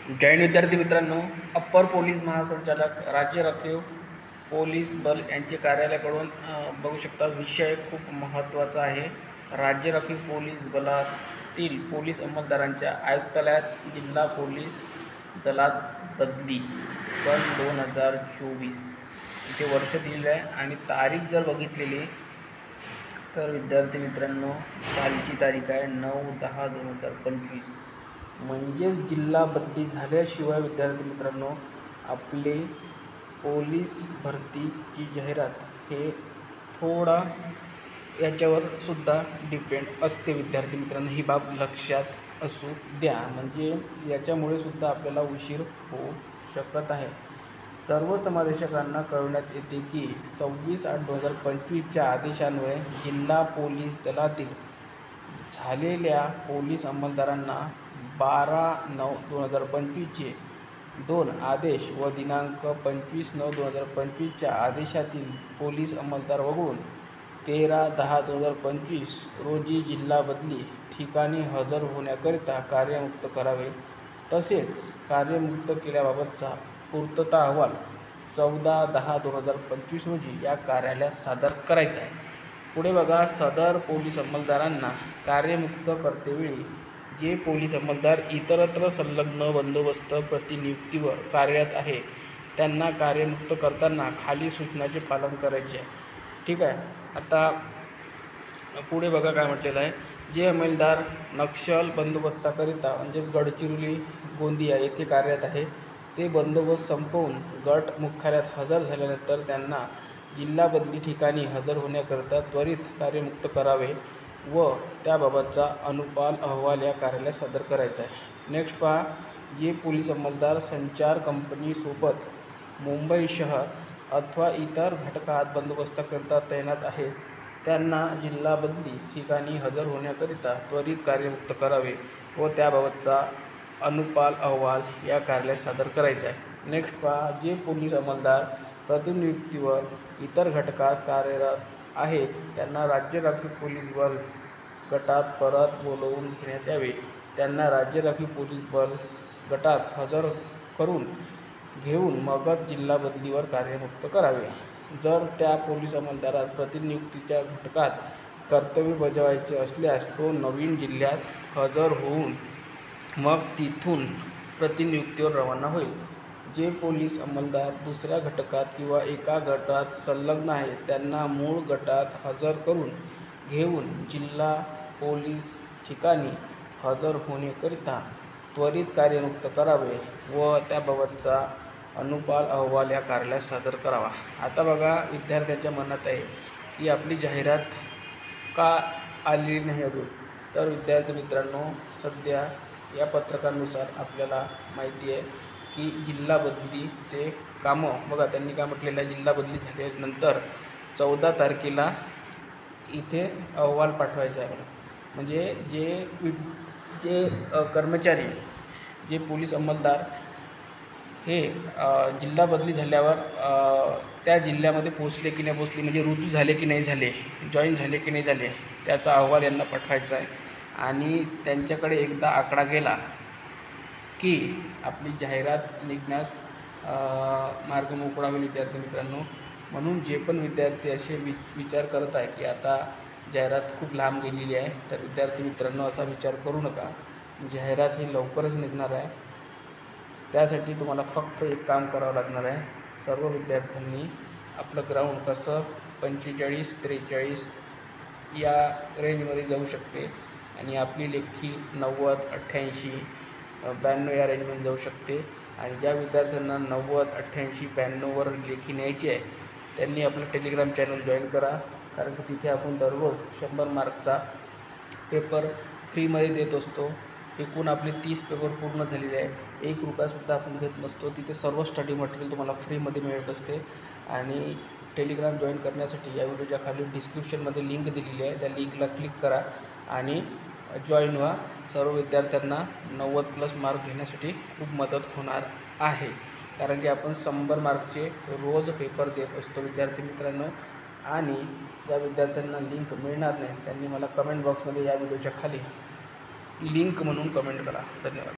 जय हिंद विद्यार्थी मित्रांनो, upper police महासंचालक राज्य राखीव पोलीस बल यांचे कार्यालयाकडून बघू शकता विषय खूप महत्त्वाचा आहे। राज्य राखीव पोलीस बलातील पोलीस अंमलदारांच्या आयुक्तालयात जिल्हा पोलीस दलात बदली सन 2024 इथे वर्ष दिलेलं आहे आणि तारीख जर बघितलेली तर विद्यार्थी मित्रांनो कालची तारीख आहे 9/10/2025। म्हणजेच जिल्हा बदली झाल्याशिवाय विद्यार्थी मित्रांनो आपले पोलीस भरतीची जाहिरात हे थोडा याच्यावर सुद्धा डिपेंड असते। विद्यार्थी मित्रांनो ही बाब लक्षात असू द्या, म्हणजे याच्यामुळे सुद्धा आपल्याला उशीर होऊ शकत आहे। सर्व समादेशकांना कळवण्यात येते की 26/8/2025च्या आदेशान्वये जिल्हा पोलीस दलातील झालेल्या पोलीस अंमलदारांना 12/9/2025चे 2 आदेश व दिनांक 25/9/2025च्या आदेशातील पोलीस अंमलदार वगळून 13/10/2025 रोजी जिल्हा बदली ठिकाणी हजर होण्याकरिता कार्यमुक्त करावे। तसेच कार्यमुक्त केल्याबाबतचा पूर्तता अहवाल 14/10/2025 रोजी या कार्यालयात सादर करायचा आहे। पुढे बघा, सदर पोलीस अंमलदारांना कार्यमुक्त करतेवेळी जे पोलीस अंमलदार इतरत्र संलग्न बंदोबस्त प्रतिनियुक्तीवर कार्यरत आहे त्यांना कार्यमुक्त करताना खाली सूचनाचे पालन करायचे आहे। ठीक आहे, आता पुढे बघा काय म्हटलेलं आहे। जे अंमलदार नक्षल बंदोबस्ताकरिता म्हणजेच गडचिरोली गोंदिया येथे कार्यरत आहे ते बंदोबस्त संपवून गट मुख्यालयात हजर झाल्यानंतर त्यांना जिल्हा बदली ठिकाणी हजर होण्याकरिता त्वरित कार्यमुक्त करावे व त्याबाबतचा अनुपाल अहवाल या कार्यालयात सादर करायचा आहे। नेक्स्ट पहा, जे पोलीस अंमलदार संचार कंपनीसोबत मुंबई शहर अथवा इतर घटकात बंदोबस्ताकरिता तैनात आहेत त्यांना जिल्हा बदली ठिकाणी हजर होण्याकरिता त्वरित कार्यमुक्त करावे व त्याबाबतचा अनुपाल अहवाल या कार्यालयात सादर करायचा आहे। नेक्स्ट पहा, जे पोलीस अंमलदार प्रतिनियुक्तीवर इतर घटकात कार्यरत आहेत त्यांना राज्य राखीव पोलीस बल गटात परत बोलवून घेण्यात यावे। त्यांना राज्य राखीव पोलीस बल गटात हजर करून घेऊन मगच जिल्हा बदलीवर कार्यमुक्त करावे। जर त्या पोलीस अंमलदारास प्रतिनियुक्तीच्या घटकात कर्तव्य बजावायचे असल्यास तो नवीन जिल्ह्यात हजर होऊन मग तिथून प्रतिनियुक्तीवर रवाना होईल। जे पोलीस अंमलदार दुसऱ्या घटकात किंवा एका गटात संलग्न आहेत त्यांना मूळ गटात हजर करून घेऊन जिल्हा पोलीस ठिकाणी हजर होण्याकरिता त्वरित कार्यमुक्त करावे व त्याबाबतचा अनुपाल अहवाल या कार्यालयात सादर करावा। आता बघा, विद्यार्थ्यांच्या मनात आहे की आपली जाहिरात का आलेली नाही अजून। तर विद्यार्थी मित्रांनो, सध्या या पत्रकानुसार आपल्याला माहिती आहे की जिल्हा बदलीचे कामं बघा त्यांनी काय म्हटलेलं आहे, जिल्हा बदली झाल्यानंतर 14 तारखेला इथे अहवाल पाठवायचा आहे। म्हणजे जे कर्मचारी जे पोलीस अंमलदार हे जिल्हा बदली झाल्यावर त्या जिल्ह्यामध्ये पोचले की नाही पोचले, म्हणजे रुजू झाले की नाही झाले, जॉईन झाले की नाही झाले, त्याचा अहवाल यांना पाठवायचा आहे। आणि त्यांच्याकडे एकदा आकडा गेला की आपली जाहिरात निघण्यास मार्ग मोकळा होईल। विद्यार्थी मित्रांनो, म्हणून जे पण विद्यार्थी असे विचार करत आहे की आता जाहिरात खूप लांब गेलेली आहे, तर विद्यार्थी मित्रांनो असा विचार करू नका। जाहिरात ही लवकरच निघणार आहे। त्यासाठी तुम्हाला फक्त एक काम करावं लागणार आहे। सर्व विद्यार्थ्यांनी आपलं ग्राउंड कसं 45-43 या रेंजमध्ये जाऊ शकते आणि आपली लेखी 90, 88, 92 या रेंजमध्ये जाऊ शकते। आणि ज्या विद्यार्थ्यांना 90, 88, 92वर लेखी न्यायची आहे त्यांनी आपलं टेलिग्राम चॅनल जॉईन करा, कारण की तिथे आपण दररोज 100 मार्कचा पेपर फ्रीमध्ये देत असतो। एकूण आपले 30 पेपर पूर्ण झालेले आहे, 1 रुपयासुद्धा आपण घेत नसतो। तिथे सर्व स्टडी मटेरियल तुम्हाला फ्रीमध्ये मिळत असते। आणि टेलिग्राम जॉईन करण्यासाठी या व्हिडिओच्या खाली डिस्क्रिप्शनमध्ये लिंक दिलेली आहे, त्या लिंकला क्लिक करा आणि जॉईन व्हा। सर्व विद्यार्थ्यांना 90+ मार्क घेण्यासाठी खूप मदत होणार आहे, कारण की आपण 100 मार्कचे रोज पेपर देत असतो विद्यार्थी मित्रांनो। आणि ज्या विद्यार्थ्यांना लिंक मिळणार नाही त्यांनी मला कमेंट बॉक्समध्ये या व्हिडिओच्या खाली लिंक म्हणून कमेंट करा। धन्यवाद।